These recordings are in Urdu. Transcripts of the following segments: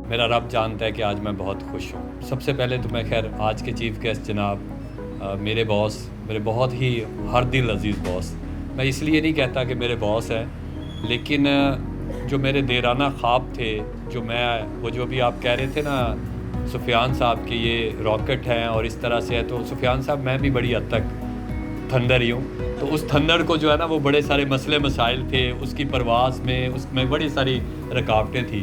میرا رب جانتا ہے کہ آج میں بہت خوش ہوں۔ سب سے پہلے تو میں خیر آج کے چیف گیسٹ جناب میرے باس، میرے بہت ہی ہر دل عزیز باس، میں اس لیے نہیں کہتا کہ میرے باس ہیں، لیکن جو میرے دیرانہ خواب تھے، وہ جو بھی آپ کہہ رہے تھے نا سفیان صاحب کہ یہ راکٹ ہیں اور اس طرح سے ہے، تو سفیان صاحب میں بھی بڑی حد تک تھنڈر ہی ہوں، تو اس تھنڈر کو جو ہے نا وہ بڑے سارے مسئلے مسائل تھے اس کی پرواز میں، اس میں بڑی ساری رکاوٹیں تھیں،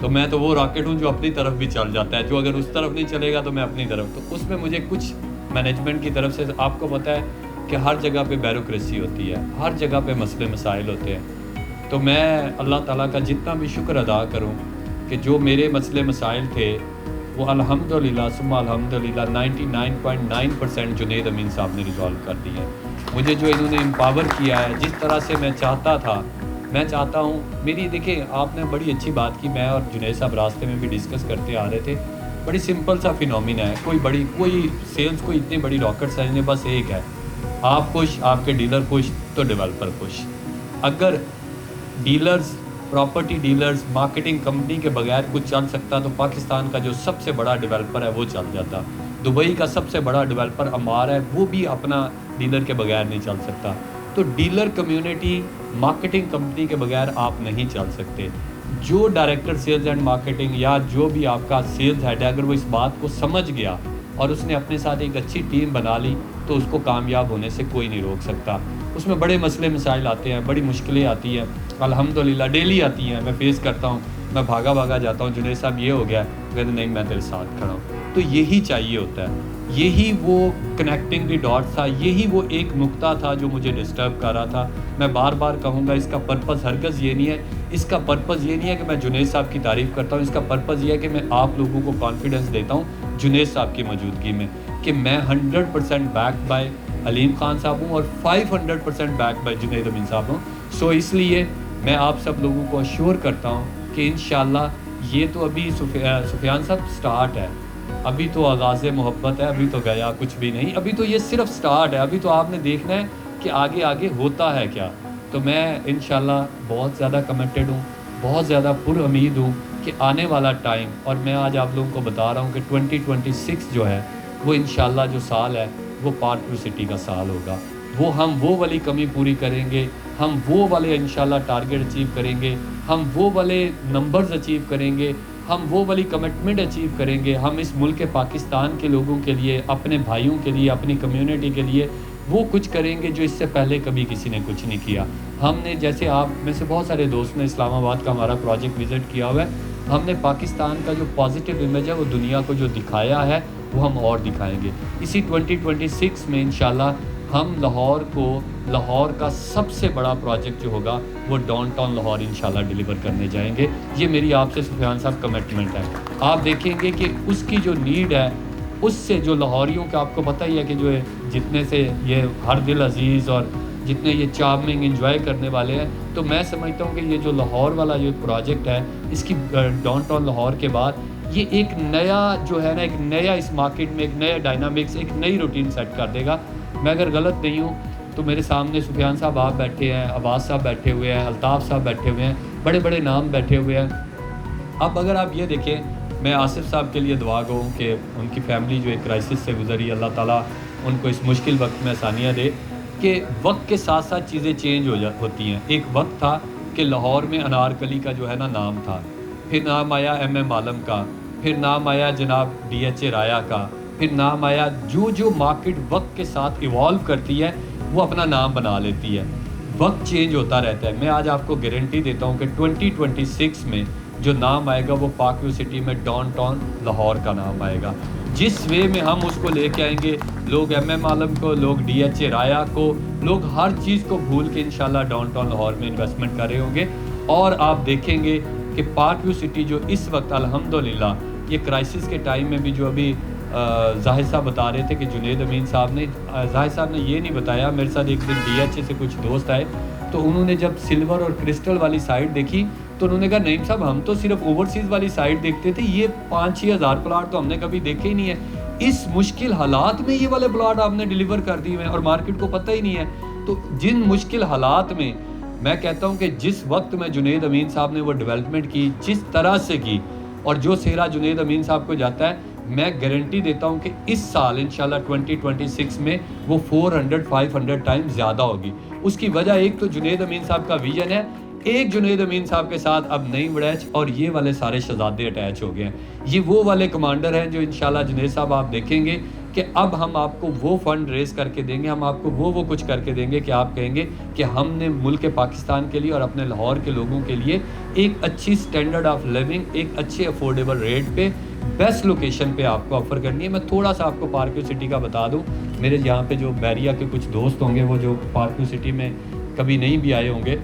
تو میں تو وہ راکٹ ہوں جو اپنی طرف بھی چل جاتا ہے، جو اگر اس طرف نہیں چلے گا تو میں اپنی طرف، تو اس میں مجھے کچھ مینجمنٹ کی طرف سے آپ کو پتہ ہے کہ ہر جگہ پہ بیوروکریسی ہوتی ہے، ہر جگہ پہ مسئلے مسائل ہوتے ہیں، تو میں اللہ تعالیٰ کا جتنا بھی شکر ادا کروں کہ جو میرے مسئلے مسائل تھے وہ الحمدللہ ثم الحمدللہ 99.9% جنید امین صاحب نے ریزالو کر دی ہے۔ مجھے جو انہوں نے امپاور کیا ہے جس طرح سے میں چاہتا تھا، میں چاہتا ہوں میری دیکھیں آپ نے بڑی اچھی بات کی، میں اور جنید صاحب راستے میں بھی ڈسکس کرتے آ رہے تھے، بڑی سمپل سا فینومینا ہے، کوئی سیلز کوئی اتنی بڑی راکٹ سائنس نہیں، بس ایک ہے، آپ خوش، آپ کے ڈیلر خوش تو ڈیولپر خوش۔ اگر dealers, property dealers, marketing company کے بغیر کچھ چل سکتا تو پاکستان کا جو سب سے بڑا ڈیولپر ہے وہ چل جاتا، دبئی کا سب سے بڑا ڈیولپر عمار ہے، وہ بھی اپنا ڈیلر کے بغیر نہیں چل سکتا، تو ڈیلر کمیونٹی مارکیٹنگ کمپنی کے بغیر آپ نہیں چل سکتے۔ جو ڈائریکٹر سیلز اینڈ مارکیٹنگ یا جو بھی آپ کا سیلز ہیڈ ہے، اگر وہ اس بات کو سمجھ گیا اور اس نے اپنے ساتھ ایک اچھی ٹیم بنا لی تو اس کو کامیاب ہونے سے کوئی نہیں روک سکتا۔ اس میں بڑے مسئلے مسائل آتے ہیں، بڑی مشکلیں آتی ہیں، الحمدللہ ڈیلی آتی ہیں، میں فیس کرتا ہوں، میں بھاگا جاتا ہوں، جنید صاحب یہ ہو گیا، کہتے نہیں میں تیرے ساتھ کھڑا ہوں، تو یہی چاہیے ہوتا ہے، یہی وہ کنیکٹنگ دی ڈاٹ تھا، یہی وہ ایک نقطہ تھا جو مجھے ڈسٹرب کر رہا تھا۔ میں بار بار کہوں گا اس کا پرپس ہرگز یہ نہیں ہے، اس کا پرپس یہ نہیں ہے کہ میں جنید صاحب کی تعریف کرتا ہوں، اس کا پرپس یہ ہے کہ میں آپ لوگوں کو کانفیڈنس دیتا ہوں جنید صاحب کی موجودگی میں کہ میں 100% بیک بائی علیم خان صاحب ہوں اور 500% بیک بائی جنید امین صاحب ہوں۔ سو اس لیے میں آپ سب لوگوں کو اشور کرتا ہوں کہ انشاءاللہ یہ تو ابھی سفیان صاحب سٹارٹ ہے، ابھی تو آغاز محبت ہے، ابھی تو گیا کچھ بھی نہیں، ابھی تو یہ صرف سٹارٹ ہے، ابھی تو آپ نے دیکھنا ہے کہ آگے ہوتا ہے کیا۔ تو میں انشاءاللہ بہت زیادہ کمیٹڈ ہوں، بہت زیادہ پر امید ہوں کہ آنے والا ٹائم، اور میں آج آپ لوگوں کو بتا رہا ہوں کہ 2026 جو ہے وہ انشاءاللہ جو سال ہے وہ پارٹ 2 سٹی کا سال ہوگا، ہم وہ والی کمی پوری کریں گے، ہم وہ والے انشاءاللہ ٹارگٹ اچیو کریں گے، ہم وہ والے نمبرز اچیو کریں گے، ہم وہ والی کمٹمنٹ اچیو کریں گے، ہم اس ملک پاکستان کے لوگوں کے لیے، اپنے بھائیوں کے لیے، اپنی کمیونٹی کے لیے وہ کچھ کریں گے جو اس سے پہلے کبھی کسی نے کچھ نہیں کیا۔ ہم نے جیسے آپ میں سے بہت سارے دوست نے اسلام آباد کا ہمارا پروجیکٹ وزٹ کیا ہوا ہے، ہم نے پاکستان کا جو پازیٹیو امیج ہے وہ دنیا کو جو دکھایا ہے وہ ہم اور دکھائیں گے۔ اسی 2026 میں انشاءاللہ ہم لاہور کا سب سے بڑا پروجیکٹ جو ہوگا وہ ڈاؤن ٹاؤن لاہور انشاءاللہ ڈیلیور کرنے جائیں گے، یہ میری آپ سے سفیان صاحب کمٹمنٹ ہے۔ آپ دیکھیں گے کہ اس کی جو نیڈ ہے، اس سے جو لاہوریوں کا آپ کو پتہ ہی ہے کہ جو ہے جتنے سے یہ ہر دل عزیز اور جتنے یہ چارمنگ انجوائے کرنے والے ہیں، تو میں سمجھتا ہوں کہ یہ جو لاہور والا جو پروجیکٹ ہے اس کی ڈاؤن ٹاؤن لاہور کے بعد یہ ایک نیا جو ہے نا، ایک نیا اس مارکیٹ میں ایک نیا ڈائنامکس، ایک نئی روٹین سیٹ کر دے گا۔ میں اگر غلط نہیں ہوں تو میرے سامنے سفیان صاحب آپ بیٹھے ہیں، عباس صاحب بیٹھے ہوئے ہیں، الطاف صاحب بیٹھے ہوئے ہیں، بڑے بڑے نام بیٹھے ہوئے ہیں۔ اب اگر آپ یہ دیکھیں، میں آصف صاحب کے لیے دعا گو ہوں کہ ان کی فیملی جو ایک کرائسس سے گزری، اللہ تعالیٰ ان کو اس مشکل وقت میں آسانیاں دے، کہ وقت کے ساتھ ساتھ چیزیں چینج ہوتی ہیں۔ ایک وقت تھا کہ لاہور میں انارکلی کا جو ہے نا نام تھا، پھر نام آیا ایم عالم کا، پھر نام آیا جناب DHA رایا کا، پھر نام آیا، جو مارکیٹ وقت کے ساتھ ایوالو کرتی ہے وہ اپنا نام بنا لیتی ہے، وقت چینج ہوتا رہتا ہے۔ میں آج آپ کو گارنٹی دیتا ہوں کہ 2026 میں جو نام آئے گا وہ پارک ویو سٹی میں ڈاؤن ٹاؤن لاہور کا نام آئے گا۔ جس وے میں ہم اس کو لے کے آئیں گے، لوگ ایم عالم کو، لوگ DHA رایا کو، لوگ ہر چیز کو بھول کے انشاءاللہ ڈاؤن ٹاؤن لاہور میں انویسٹمنٹ کر رہے ہوں گے، اور آپ دیکھیں گے کہ پارک ویو سٹی جو اس وقت الحمدللہ یہ کرائسس کے ٹائم میں بھی جو ابھی ظاہر صاحب بتا رہے تھے کہ جنید امین صاحب نے، ظاہر صاحب نے یہ نہیں بتایا، میرے ساتھ ایک دن DHA سے کچھ دوست آئے تو انہوں نے جب سلور اور کرسٹل والی سائٹ دیکھی تو انہوں نے کہا نعیم صاحب ہم تو صرف اوورسیز والی سائٹ دیکھتے تھے، یہ 5-6 ہزار پلاٹ تو ہم نے کبھی دیکھے ہی نہیں ہے، اس مشکل حالات میں یہ والے پلاٹ آپ نے ڈیلیور کر دیے ہیں اور مارکیٹ کو پتہ ہی نہیں ہے۔ تو جن مشکل حالات میں کہتا ہوں کہ جس وقت میں جنید امین صاحب نے وہ ڈیولپمنٹ کی، جس طرح سے کی، اور جو سہرا جنید امین صاحب کو جاتا ہے میں گارنٹی دیتا ہوں کہ اس سال انشاءاللہ 2026 میں وہ 400-500 ٹائم زیادہ ہوگی. اس کی وجہ ایک تو جنید امین صاحب کا ویژن ہے, ایک جنید امین صاحب کے ساتھ اب نئی وڑیچ اور یہ والے سارے شہزادے اٹیچ ہو گئے ہیں. یہ وہ والے کمانڈر ہیں جو انشاءاللہ جنید صاحب آپ دیکھیں گے کہ اب ہم آپ کو وہ فنڈ ریز کر کے دیں گے, ہم آپ کو وہ کچھ کر کے دیں گے کہ آپ کہیں گے کہ ہم نے ملک پاکستان کے لیے اور اپنے لاہور کے لوگوں کے لیے ایک اچھی سٹینڈرڈ آف لیونگ, ایک اچھے افورڈیبل ریٹ پہ بیسٹ لوکیشن پہ آپ کو آفر کرنی ہے. میں تھوڑا سا آپ کو پارکیو سٹی کا بتا دوں. میرے یہاں پہ جو بیریا کے کچھ دوست ہوں گے وہ جو پارکیو سٹی میں کبھی نہیں بھی آئے ہوں گے,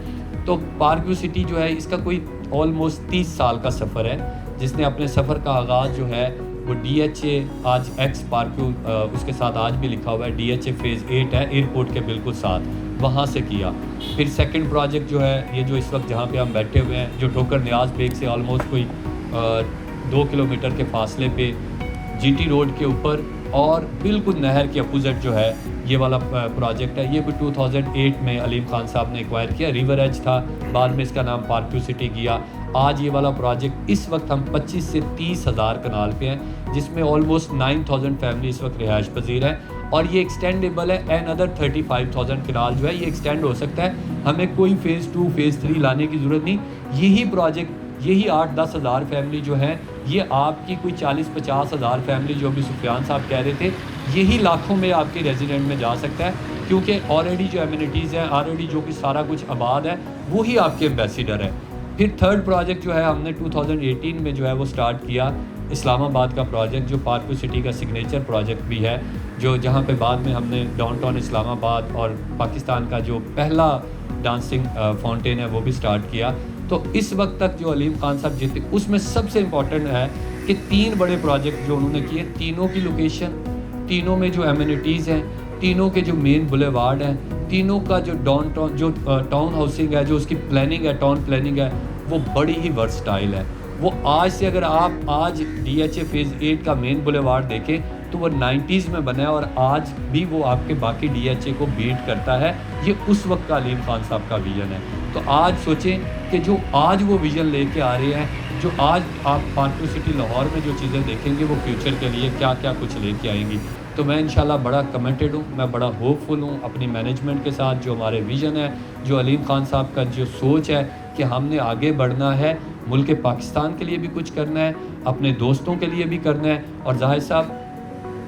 تو پارکیو سٹی جو ہے اس کا کوئی آلموسٹ 30 سال کا سفر ہے, جس نے اپنے سفر کا آغاز جو ہے وہ ڈی ایچ اے آج ایکس پارکیو اس کے ساتھ آج بھی لکھا ہوا ہے, ڈی ایچ اے فیز 8 ہے ایئرپورٹ کے بالکل ساتھ, وہاں سے کیا. پھر سیکنڈ پروجیکٹ جو ہے یہ جو اس وقت جہاں پہ ہم بیٹھے ہوئے ہیں, جو ٹھوکر نیاز بیگ سے آلموسٹ کوئی 2 کلومیٹر کے فاصلے پہ جی ٹی روڈ کے اوپر اور بالکل نہر کے اپوزٹ جو ہے یہ والا پروجیکٹ ہے. یہ بھی 2008 میں علیم خان صاحب نے ایکوائر کیا, ریور ایج تھا, بعد میں اس کا نام پارکیو سٹی کیا. آج یہ والا پروجیکٹ اس وقت ہم 25 سے 30 ہزار کنال پہ ہیں, جس میں آلموسٹ 9000 فیملی اس وقت رہائش پذیر ہیں, اور یہ ایکسٹینڈیبل ہے. این ادر 35,000 کنال جو ہے یہ ایکسٹینڈ ہو سکتا ہے. ہمیں کوئی فیز 2 فیز 3 لانے کی ضرورت نہیں. یہی پروجیکٹ یہی 8-10 ہزار فیملی جو ہیں, یہ آپ کی کوئی 40-50 ہزار فیملی جو بھی سفیان صاحب کہہ رہے تھے, یہی لاکھوں میں آپ کے ریزیڈنٹ میں جا سکتا ہے, کیونکہ آلریڈی جو ایمینٹیز ہیں, آلریڈی جو کہ سارا کچھ آباد ہے, وہی آپ کے ایمبیسیڈر ہے. پھر تھرڈ پروجیکٹ جو ہے ہم نے 2018 میں جو ہے وہ سٹارٹ کیا, اسلام آباد کا پروجیکٹ, جو پارکیو سٹی کا سگنیچر پروجیکٹ بھی ہے, جو جہاں پہ بعد میں ہم نے ڈاؤن ٹاؤن اسلام آباد اور پاکستان کا جو پہلا ڈانسنگ فاؤنٹین ہے وہ بھی سٹارٹ کیا. تو اس وقت تک جو علیم خان صاحب جیتے, اس میں سب سے امپورٹنٹ ہے کہ 3 بڑے پروجیکٹ جو انہوں نے کیے, تینوں کی لوکیشن, تینوں میں جو ایمینٹیز ہیں, تینوں کے جو مین بولیوارڈ ہیں, تینوں کا جو ڈاؤن ٹاؤن جو ٹاؤن ہاؤسنگ ہے, جو اس کی پلاننگ ہے, ٹاؤن پلاننگ ہے, وہ بڑی ہی ورسٹائل ہے. وہ آج سے اگر آپ آج ڈی ایچ اے فیز 8 کا مین بولیوارڈ دیکھیں تو وہ 90s میں بنا ہے, اور آج بھی وہ آپ کے باقی ڈی ایچ اے کو بیٹ کرتا ہے. یہ اس وقت کا علیم خان صاحب کا ویژن ہے. تو آج سوچیں کہ جو آج وہ ویژن لے کے آ رہے ہیں, جو آج آپ پارکیو سٹی لاہور میں جو چیزیں دیکھیں گے وہ فیوچر کے لیے کیا کیا کچھ لے کے آئیں گی. تو میں انشاءاللہ بڑا کمیٹڈ ہوں, میں بڑا ہوپ فل ہوں اپنی مینجمنٹ کے ساتھ. جو ہمارے ویژن ہے, جو علیم خان صاحب کا جو سوچ ہے کہ ہم نے آگے بڑھنا ہے, ملک پاکستان کے لیے بھی کچھ کرنا ہے, اپنے دوستوں کے لیے بھی کرنا ہے. اور ظاہر صاحب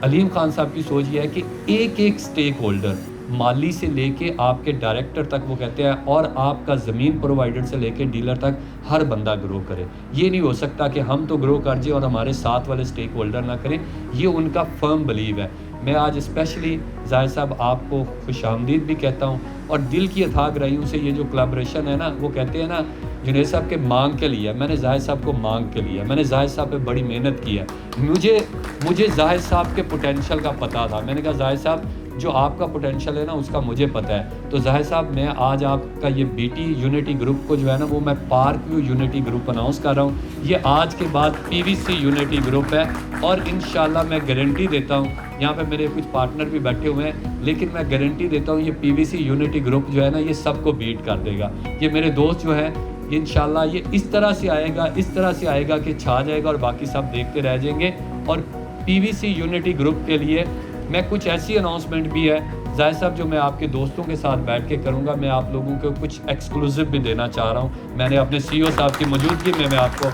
علیم خان صاحب کی سوچ یہ ہے کہ ایک ایک سٹیک ہولڈر, مالی سے لے کے آپ کے ڈائریکٹر تک وہ کہتے ہیں, اور آپ کا زمین پرووائڈر سے لے کے ڈیلر تک ہر بندہ گرو کرے. یہ نہیں ہو سکتا کہ ہم تو گرو کر جائیں اور ہمارے ساتھ والے سٹیک ہولڈر نہ کریں. یہ ان کا فرم بلیو ہے. میں آج اسپیشلی ظاہر صاحب آپ کو خوش آمدید بھی کہتا ہوں, اور دل کی اتھاہ گہرائیوں سے یہ جو کلابریشن ہے نا, وہ کہتے ہیں نا جنید صاحب کے مانگ کے لیے, میں نے ظاہر صاحب کو مانگ کے لیے, میں نے ظاہر صاحب پہ بڑی محنت کی ہے. مجھے ظاہر صاحب کے پوٹینشیل کا پتہ تھا. میں نے کہا ظاہر صاحب جو آپ کا پوٹینشیل ہے نا اس کا مجھے پتہ ہے. تو ظاہر صاحب میں آج آپ کا یہ بی ٹی یونٹی گروپ کو جو ہے نا وہ میں پارکیو یونٹی گروپ اناؤنس کر رہا ہوں. یہ آج کے بعد پی وی سی یونٹی گروپ ہے, اور انشاءاللہ میں گارنٹی دیتا ہوں, یہاں پہ میرے کچھ پارٹنر بھی بیٹھے ہوئے ہیں, لیکن میں گارنٹی دیتا ہوں یہ پی وی سی یونٹی گروپ جو ہے نا یہ سب کو بیٹ کر دے گا. یہ میرے دوست جو ہے یہ انشاءاللہ یہ اس طرح سے آئے گا کہ چھا جائے گا, اور باقی سب دیکھتے رہ جائیں گے. اور پی وی سی یونٹی گروپ کے لیے میں کچھ ایسی اناؤنسمنٹ بھی ہے ظاہر صاحب جو میں آپ کے دوستوں کے ساتھ بیٹھ کے کروں گا. میں آپ لوگوں کو کچھ ایکسکلوزیو بھی دینا چاہ رہا ہوں. میں نے اپنے سی او صاحب کی موجودگی میں آپ کو,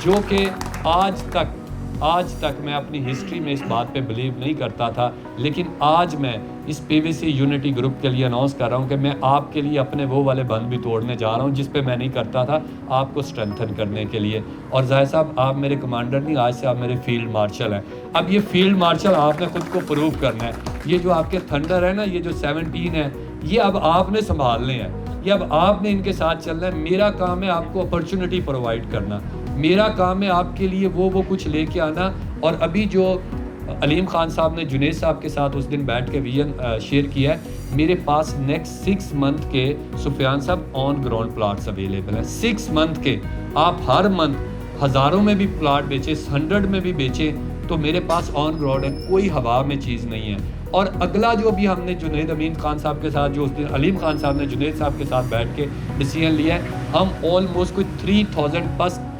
جو کہ آج تک میں اپنی ہسٹری میں اس بات پہ بلیو نہیں کرتا تھا, لیکن آج میں اس پی وی سی یونٹی گروپ کے لیے اناؤنس کر رہا ہوں کہ میں آپ کے لیے اپنے وہ والے بند بھی توڑنے جا رہا ہوں جس پہ میں نہیں کرتا تھا, آپ کو سٹرینتھن کرنے کے لیے. اور ظاہر صاحب آپ میرے کمانڈر نہیں, آج سے آپ میرے فیلڈ مارشل ہیں. اب یہ فیلڈ مارشل آپ نے خود کو پروو کرنا ہے. یہ جو آپ کے تھنڈر ہے نا, یہ جو 17 ہے, یہ اب آپ نے سنبھالنے ہیں, یہ اب آپ نے ان کے ساتھ چلنا ہے. میرا کام ہے آپ کو اپرچونٹی پرووائڈ کرنا, میرا کام ہے آپ کے لیے وہ کچھ لے کے آنا. اور ابھی جو علیم خان صاحب نے جنید صاحب کے ساتھ اس دن بیٹھ کے ویژن شیئر کیا ہے, میرے پاس نیکسٹ 6 منتھ کے سفیان صاحب آن گراؤنڈ پلاٹس اویلیبل ہیں. 6 منتھ کے, آپ ہر منتھ ہزاروں میں بھی پلاٹ بیچیں, 100 میں بھی بیچیں, تو میرے پاس آن گراؤنڈ ہے, کوئی ہوا میں چیز نہیں ہے. اور اگلا جو بھی ہم نے جنید امین خان صاحب کے ساتھ, جو اس دن علیم خان صاحب نے جنید صاحب کے ساتھ بیٹھ کے ڈیسیژن لیا ہے, ہم آلموسٹ کوئی 3000 پلس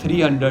300